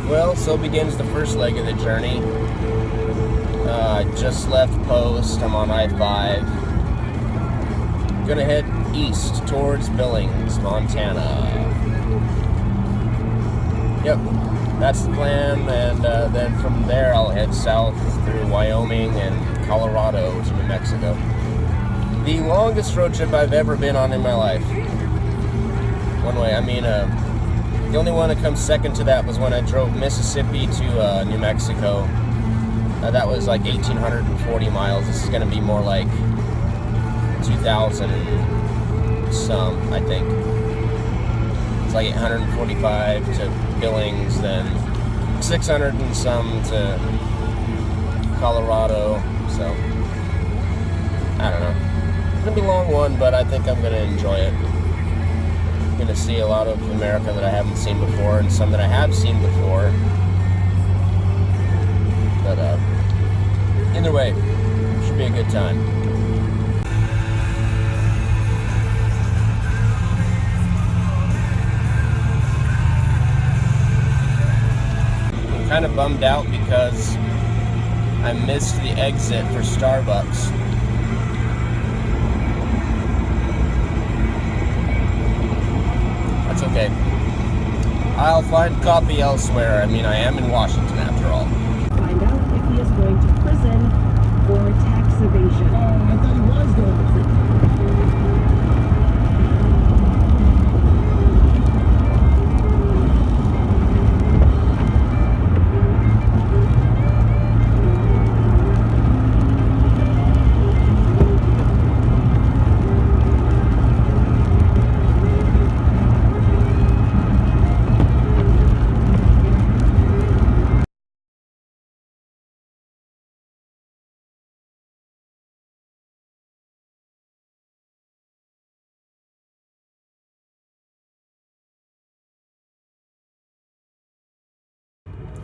Well, so begins the first leg of the journey. Just left post. I'm on I-5. Gonna head east towards Billings, Montana. Yep, that's the plan. And then from there, I'll head south through Wyoming and Colorado to New Mexico. The longest road trip I've ever been on in my life. One way. I mean, the only one that comes second to that was when I drove Mississippi to New Mexico. That was like 1,840 miles. This is going to be more like 2,000 some, I think. It's like 845 to Billings, then 600 and some to Colorado. So, I don't know. It's going to be a long one, but I think I'm going to enjoy it. I'm going to see a lot of America that I haven't seen before, and some that I have seen before. But either way, should be a good time. I'm kind of bummed out because I missed the exit for Starbucks. That's okay. I'll find coffee elsewhere. I mean, I am in Washington after all. Find out if he is going to prison for tax evasion. I thought he was going to prison.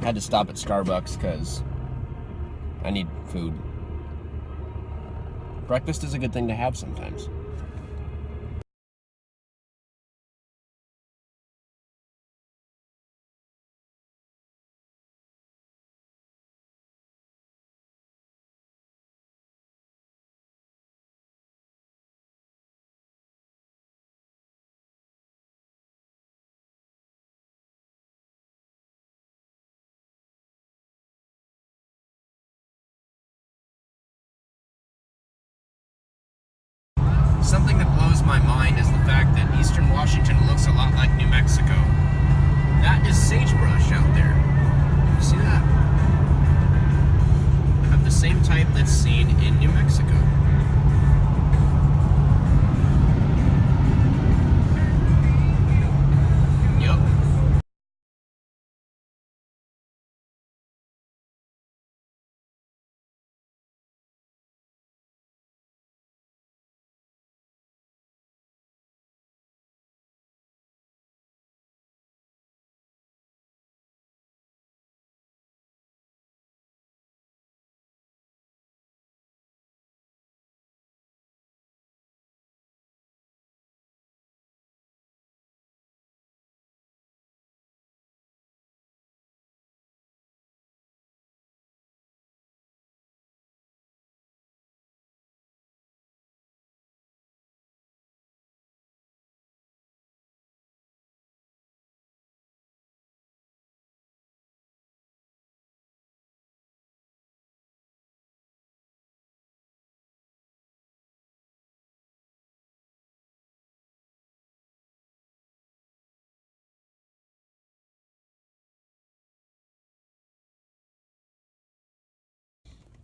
I had to stop at Starbucks because I need food. Breakfast is a good thing to have sometimes. Something that blows my mind is the fact that Eastern Washington looks a lot like New Mexico. That is sagebrush out there. You see that? Of the same type that's seen in New Mexico. Yep.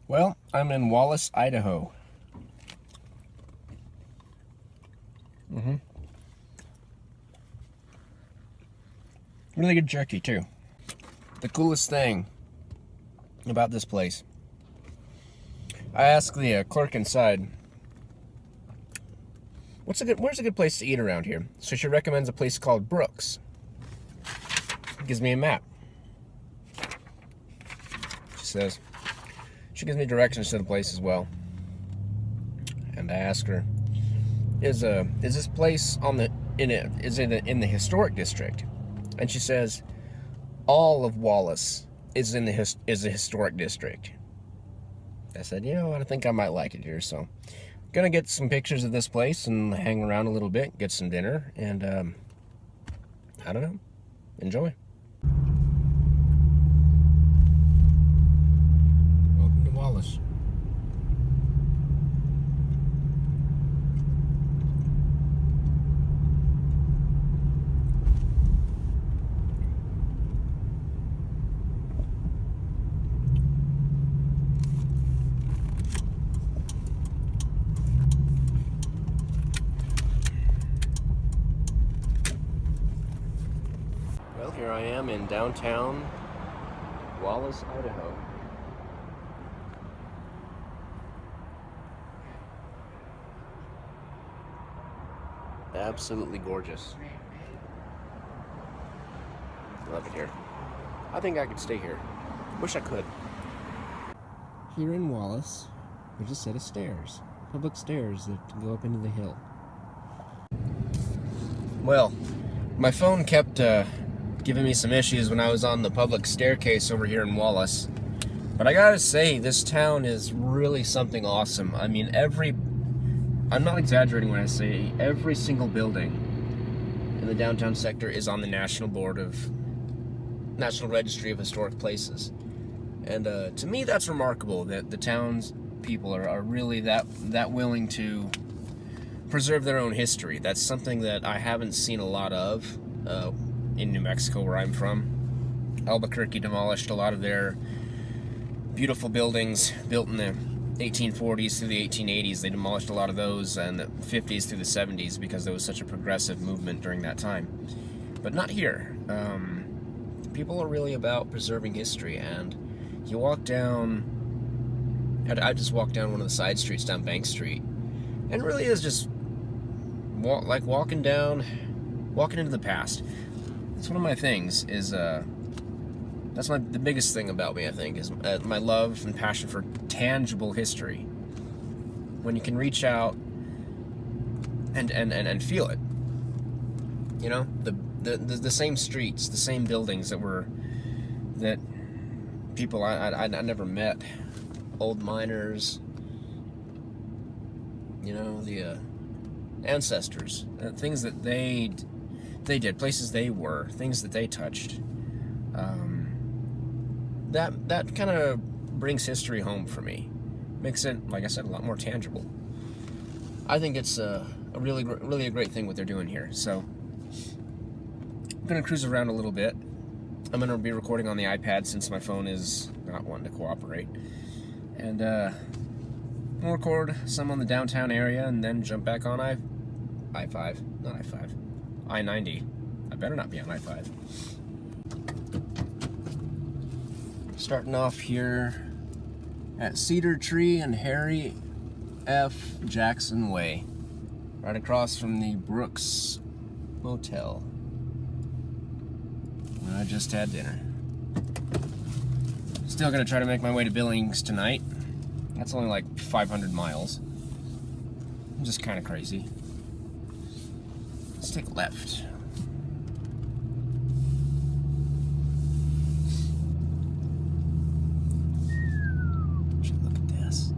Well, I'm in Wallace, Idaho. Really good jerky, too. The coolest thing about this place, I asked the clerk inside, where's a good place to eat around here? So she recommends a place called Brooks. Gives me a map. She gives me directions to the place as well. And I ask her, is this place is it in the historic district? And she says, all of Wallace is in the is a historic district. I said, you know, I think I might like it here, so gonna get some pictures of this place and hang around a little bit, get some dinner, and I don't know, enjoy. Welcome to Wallace. Well, here I am in downtown Wallace, Idaho. Absolutely gorgeous. Love it here. I think I could stay here. Wish I could. Here in Wallace, there's a set of stairs. Public stairs that can go up into the hill. Well, my phone kept giving me some issues when I was on the public staircase over here in Wallace. But I gotta say, this town is really something awesome. I mean, I'm not exaggerating when I say every single building in the downtown sector is on the National Registry of Historic Places. And to me, that's remarkable that the town's people are really that willing to preserve their own history. That's something that I haven't seen a lot of in New Mexico, where I'm from. Albuquerque demolished a lot of their beautiful buildings built in the 1840s through the 1880s. They demolished a lot of those, and the 50s through the 70s, because there was such a progressive movement during that time. But not here. People are really about preserving history, and you walk down, I just walked down one of the side streets down Bank Street, and it really is just like walking into the past. It's one of my things, is that's the biggest thing about me, I think, is my love and passion for tangible history. When you can reach out and feel it, you know, the same streets, the same buildings that people I never met, old miners, you know, the ancestors, things that they did, places they were, things that they touched. That kind of brings history home for me. Makes it, like I said, a lot more tangible. I think it's a really a great thing what they're doing here. So I'm gonna cruise around a little bit. I'm gonna be recording on the iPad since my phone is not wanting to cooperate, and we'll record some on the downtown area and then jump back on I-90. I better not be on I-5. Starting off here at Cedar Tree and Harry F. Jackson Way, right across from the Brooks Motel. I just had dinner. Still gonna try to make my way to Billings tonight. That's only like 500 miles. I'm just kind of crazy. Let's take a left. Look at this.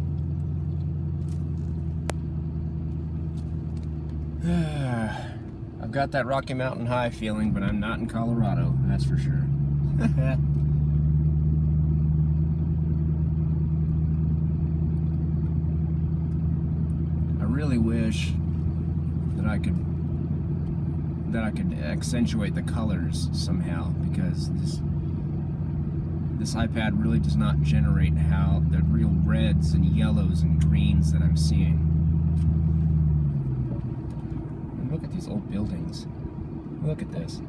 I've got that Rocky Mountain High feeling, but I'm not in Colorado, that's for sure. I really wish that I could accentuate the colors somehow, because this iPad really does not generate how the real reds and yellows and greens that I'm seeing. And look at these old buildings. Look at this.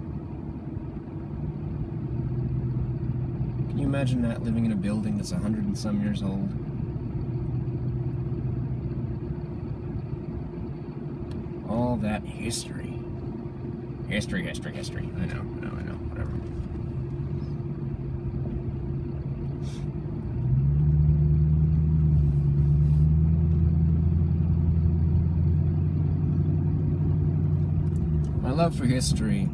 Can you imagine that, living in a building that's 100 and some years old? All that history. History. I know, whatever. My love for history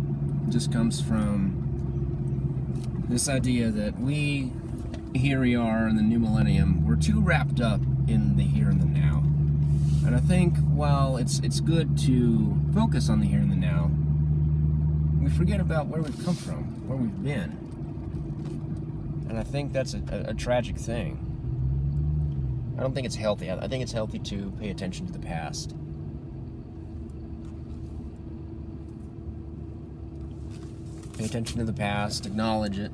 just comes from This idea that here we are in the new millennium, we're too wrapped up in the here and the now. And I think while it's good to focus on the here and the now, we forget about where we've come from, where we've been. And I think that's a tragic thing. I don't think it's healthy. I think it's healthy to pay attention to the past. Pay attention to the past, acknowledge it,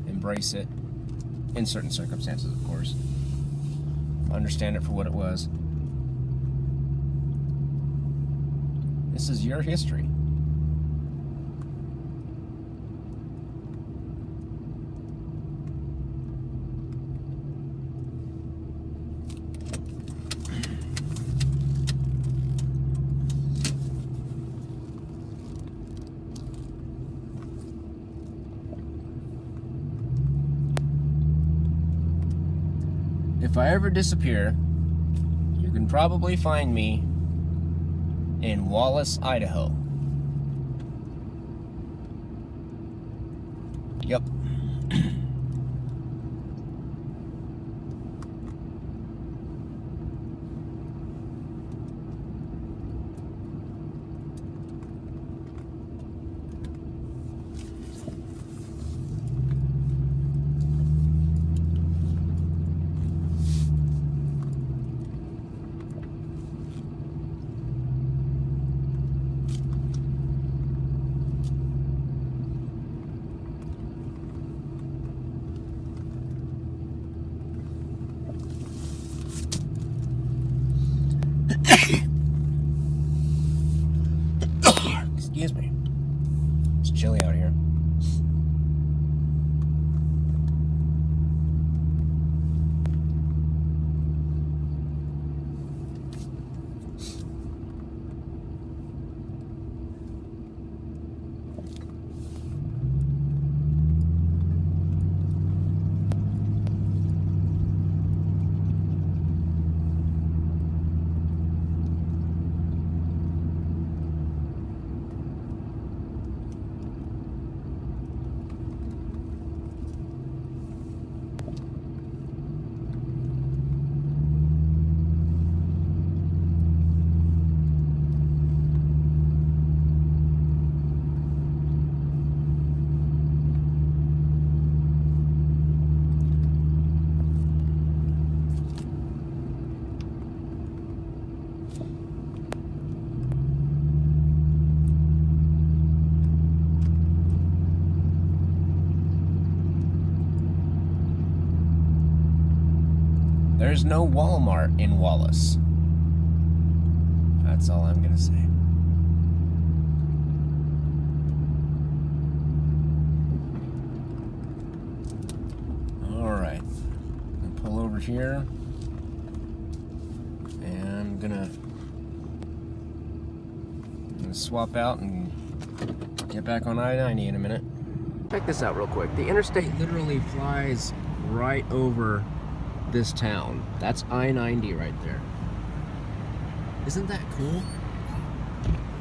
embrace it, in certain circumstances, of course. Understand it for what it was. This is your history. If I ever disappear, you can probably find me in Wallace, Idaho. Yep. Excuse me. It's chilly out here. There's no Walmart in Wallace. That's all I'm gonna say. Alright. I'm gonna pull over here. And I'm gonna swap out and get back on I-90 in a minute. Check this out real quick. The interstate literally flies right over this town. That's I-90 right there. Isn't that cool?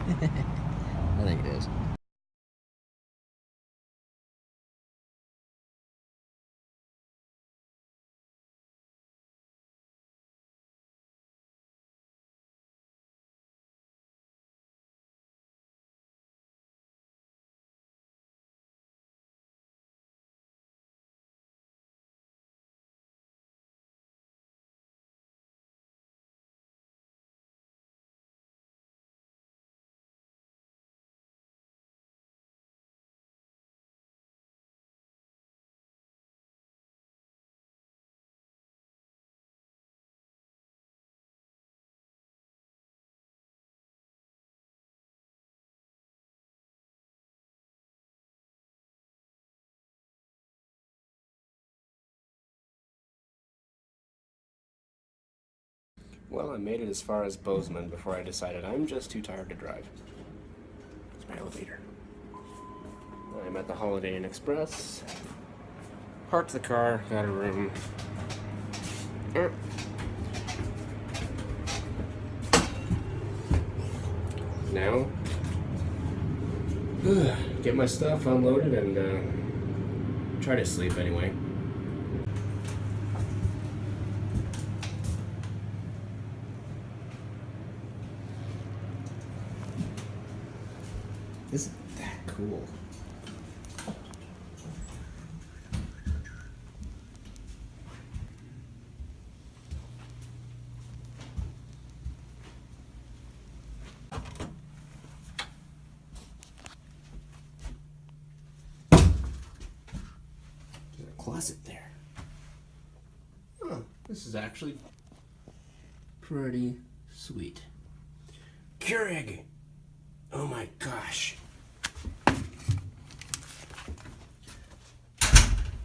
I think it is. Well, I made it as far as Bozeman before I decided I'm just too tired to drive. It's my elevator. I'm at the Holiday Inn Express. Parked the car, got a room. Now, get my stuff unloaded and Try to sleep anyway. Isn't that cool? There's a closet there. Huh, this is actually pretty sweet. Keurig! Oh my gosh.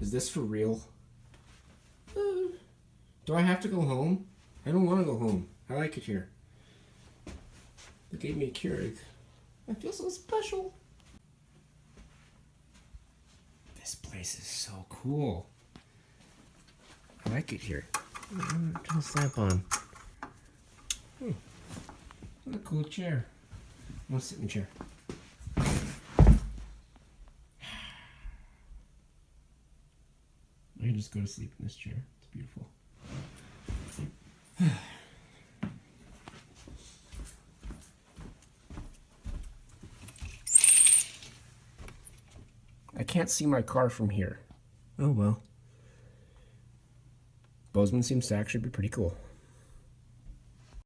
Is this for real? Do I have to go home? I don't want to go home. I like it here. They gave me a Keurig. I feel so special. This place is so cool. I like it here. Turn the lamp on. What a cool chair. I'm gonna sit in the chair. I can just go to sleep in this chair. It's beautiful. I can't see my car from here. Oh well. Bozeman seems to actually be pretty cool.